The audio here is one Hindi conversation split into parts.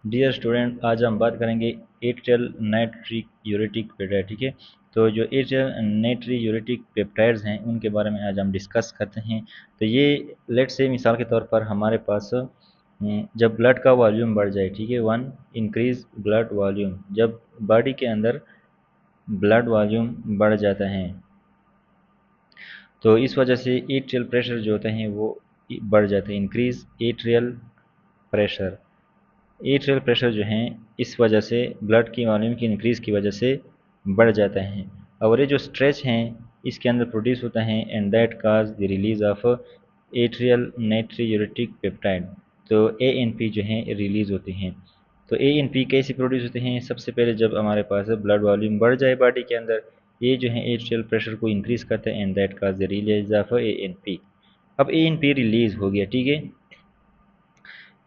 डियर स्टूडेंट, आज हम बात करेंगे एट्रियल नाइट्रिक यूरेटिक पेप्टाइड। ठीक है, तो जो एट्रियल नाइट्रिक यूरेटिक पेप्टाइड्स हैं उनके बारे में आज हम डिस्कस करते हैं। तो ये लेट से मिसाल के तौर पर हमारे पास जब ब्लड का वॉल्यूम बढ़ जाए, ठीक है, वन इंक्रीज ब्लड वॉल्यूम, जब बॉडी के अंदर ब्लड वॉल्यूम बढ़ जाता है तो इस वजह से एट्रियल प्रेशर जो होते हैं वो बढ़ जाते हैं। Increase atrial pressure, atrial pressure जो है इस वजह से ब्लड की वॉल्यूम की इंक्रीज़ की वजह से बढ़ जाता है, और ये जो स्ट्रेच हैं इसके अंदर प्रोड्यूस होता है, and that causes the release of atrial natriuretic peptide. तो ANP जो है रिलीज़ होते हैं। तो ANP कैसे प्रोड्यूस होते हैं? सबसे पहले जब हमारे पास ब्लड वॉल्यूम बढ़ जाए बॉडी के अंदर, ये जो है एट्रियल प्रेशर को इंक्रीज़ करता है, and that causes the release of ANP। अब ANP रिलीज़ हो गया, ठीक है,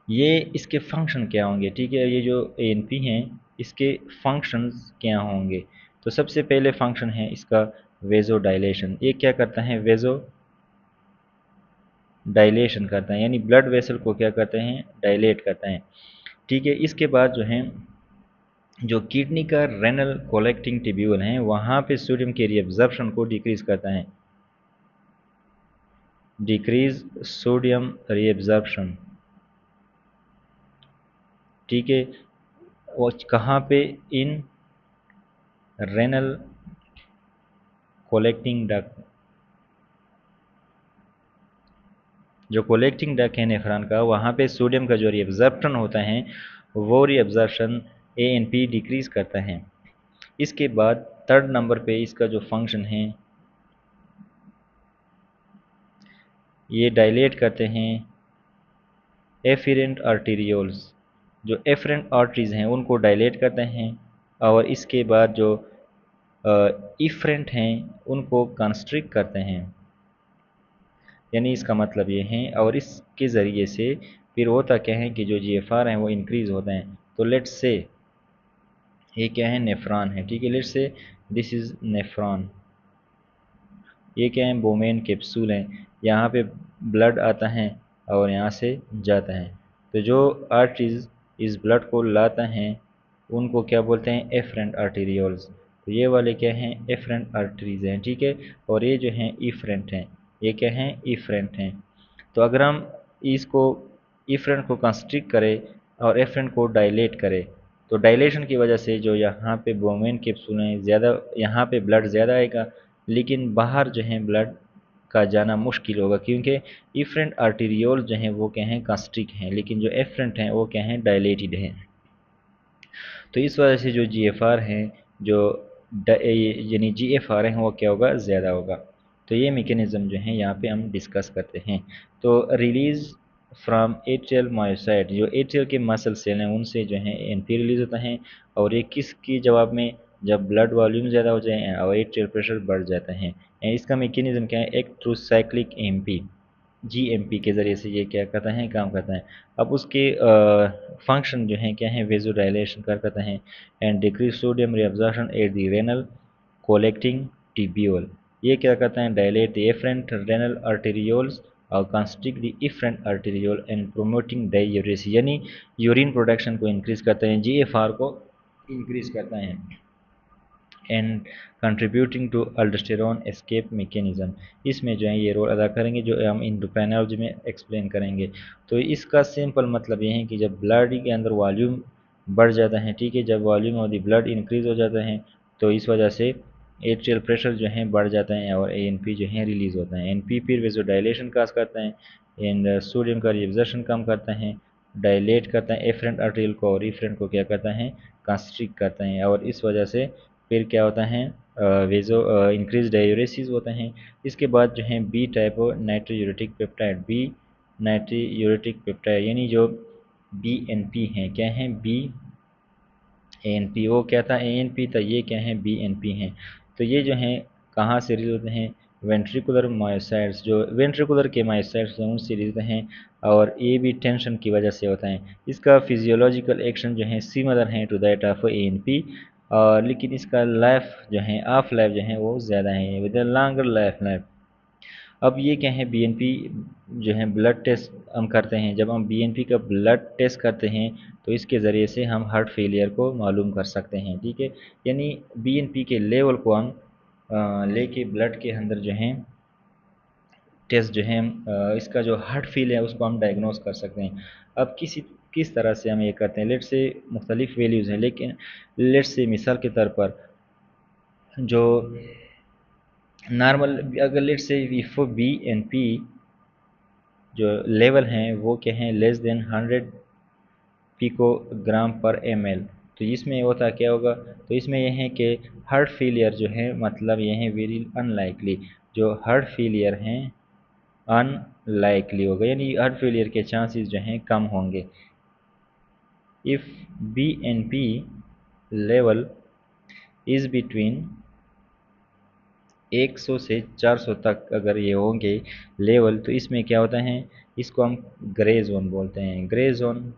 ये इसके फंक्शन क्या होंगे? ठीक है, ये जो ANP हैं इसके फंक्शंस क्या होंगे? तो सबसे पहले फंक्शन है इसका वेजो डायलेशन। ये क्या करता है? वेजो डायलेशन करता है, यानी ब्लड वेसल को क्या करते हैं? डायलेट करता है। ठीक है, इसके बाद जो है जो किडनी का रेनल कोलेक्टिंग टिब्यूल है वहाँ पे सोडियम के रिएब्जॉर्प्शन को डिक्रीज करता है। डिक्रीज सोडियम रिएब्जॉर्प्शन, ठीक है, वो कहाँ पे? इन रेनल कोलेक्टिंग डक्ट, जो कोलेक्टिंग डक्ट है नेफ्रॉन का, वहाँ पे सोडियम का जो रिएब्जॉर्प्शन होता है वो रिएब्जॉर्प्शन ANP डिक्रीज करता है। इसके बाद थर्ड नंबर पे इसका जो फंक्शन है, ये डायलेट करते हैं एफिरेंट आर्टीरियोल्स, जो एफरेंट आर्टरीज हैं उनको डायलेट करते हैं, और इसके बाद जो इफरेंट हैं उनको कंस्ट्रिक्ट करते हैं। यानी इसका मतलब ये है, और इसके ज़रिए से फिर होता क्या है कि जो GFR हैं वो इंक्रीज़ होते हैं। तो लेट्स से ये क्या है? नेफ्रॉन है, ठीक है, let's say this is nephron. ये क्या है? बोमेन कैप्सूल हैं, यहाँ पे ब्लड आता है और यहाँ से जाता है। तो जो आर्टरीज इस ब्लड को लाता हैं उनको क्या बोलते हैं? Efferent arterioles. तो ये वाले क्या हैं? एफरेंट आर्टरीज हैं, ठीक है, और ये जो हैं इफरेंट हैं। ये क्या हैं? इफरेंट हैं। तो अगर हम इसको इफरेंट को कंस्ट्रिक्ट करें और एफरेंट को डायलेट करें, तो डायलेशन की वजह से जो यहाँ पे बोमेन कैप्सूल हैं ज़्यादा, यहाँ पे ब्लड ज़्यादा आएगा, लेकिन बाहर जो है ब्लड का जाना मुश्किल होगा, क्योंकि इफरेंट आर्टीरियोल जो हैं वो क्या हैं? कंस्ट्रिक्ट हैं, लेकिन जो एफरेंट हैं वो क्या हैं? डायलेटेड हैं। तो इस वजह से जो GFR हैं, जो यानी GFR हैं वो क्या होगा? ज़्यादा होगा। तो ये मेकेनिज़्म जो है यहाँ पे हम डिस्कस करते हैं। तो रिलीज़ फ्रॉम एट्रियल मायोसाइट, जो एट्रियल के मसल सेल हैं उनसे जो है ANP रिलीज़ होता है, और ये किसकी जवाब में? जब ब्लड वॉल्यूम ज़्यादा हो जाए और एट्रियल प्रेशर बढ़ जाता है। इसका मेकेनिज़्म क्या है? एक थ्रू साइक्लिक MP, GMP के ज़रिए से ये क्या करता है? काम करता है। अब उसके फंक्शन जो हैं क्या है? वेज़ोडाइलेशन करता है, and decrease sodium reabsorption at the renal collecting tubule. ये क्या करता है? Dilate the afferent renal arterioles और constrict the efferent arteriole and promoting diuresis, यानी यूरिन प्रोडक्शन को इंक्रीज करता है, GFR को इंक्रीज करता है, and contributing to aldosterone escape mechanism. इसमें जो है ये रोल अदा करेंगे, जो हम इंडोक्राइनोलॉजी में एक्सप्लेन करेंगे। तो इसका सिंपल मतलब ये है कि जब ब्लड के अंदर वॉल्यूम बढ़ जाता है, ठीक है, जब volume of the blood increase हो जाता है तो इस वजह से एट्रियल प्रेशर जो है बढ़ जाता है और ANP जो है रिलीज होता है। NP फिर वेज़ोडाइलेशन काज करता है, एंड सोडियम का रिएब्जॉर्प्शन कम करता है, डायलेट करता है एफरेंट आर्टेरियल को, और इफरेंट को क्या करता है? कंस्ट्रिक्ट करता है, और इस वजह से फिर क्या होता है? वेजो इंक्रीज डायूरेसिस होता है। इसके बाद जो है B type natriuretic peptide, B natriuretic peptide, यानी जो BNP हैं, क्या हैं? BNP। वो क्या था? ANP था, ये क्या है? BNP हैं। तो ये जो हैं कहाँ से रिलीज होते हैं? वेंट्रिकुलर मायोसाइट्स, जो वेंट्रिकुलर के मायोसाइट्स हैं उनसे रिलीज होते हैं, और ये भी टेंशन की वजह से होता है। इसका फिजियोलॉजिकल एक्शन जो है सिमिलर है टू दैट ऑफ ANP, और लेकिन इसका लाइफ जो है ऑफ लाइफ जो है वो ज़्यादा है, विद लॉन्गर लाइफ। अब ये क्या है, बीएनपी जो है ब्लड टेस्ट हम करते हैं। जब हम बीएनपी का ब्लड टेस्ट करते हैं तो इसके ज़रिए से हम हार्ट फेलियर को मालूम कर सकते हैं, ठीक है। यानी बीएनपी के लेवल को हम लेके ब्लड के अंदर जो है टेस्ट जो है इसका जो हार्ट फेल है उसको हम डायग्नोस कर सकते हैं। अब किस तरह से हम ये करते हैं, लेट से मुख्तलिफ वैल्यूज़ हैं, लेकिन लेट से मिसाल के तौर पर जो नॉर्मल, अगर लेट से इफ बी एन पी जो लेवल हैं वो क्या हैं, लेस देन 100 पिकोग्राम पर एम एल, तो इसमें होता क्या होगा, तो इसमें यह है कि हार्ट फेलियर जो है, मतलब यह है वेरी अनलाइकली, जो हार्ट फेलियर हैं अनलाइकली होगा, यानी हार्ट फेलियर के चांसेस जो हैं कम होंगे। If B N P level is between 100 से 400 तक अगर ये होंगे लेवल, तो इसमें क्या होता है, इसको हम ग्रे जोन बोलते हैं, ग्रे जोन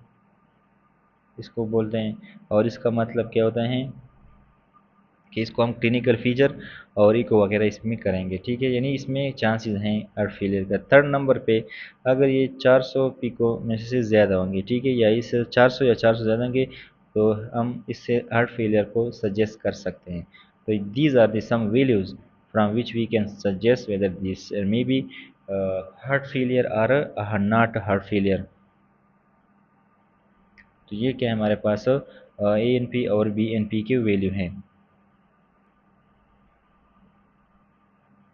इसको बोलते हैं। और इसका मतलब क्या होता है कि इसको हम क्लिनिकल फीचर और इको वगैरह इसमें करेंगे, ठीक है। यानी इसमें चांसेस हैं हार्ट फेलियर का। थर्ड नंबर पे अगर ये 400 पिको में से ज़्यादा होंगे, ठीक है, या इस 400 या 400 ज़्यादा होंगे, तो हम इससे हार्ट फेलियर को सजेस्ट कर सकते हैं। तो these are the some values from which we can suggest whether this may be heart failure और नॉट हार्ट फेलियर। तो ये क्या है हमारे पास ए एन पी और बी एन पी के वैल्यू हैं।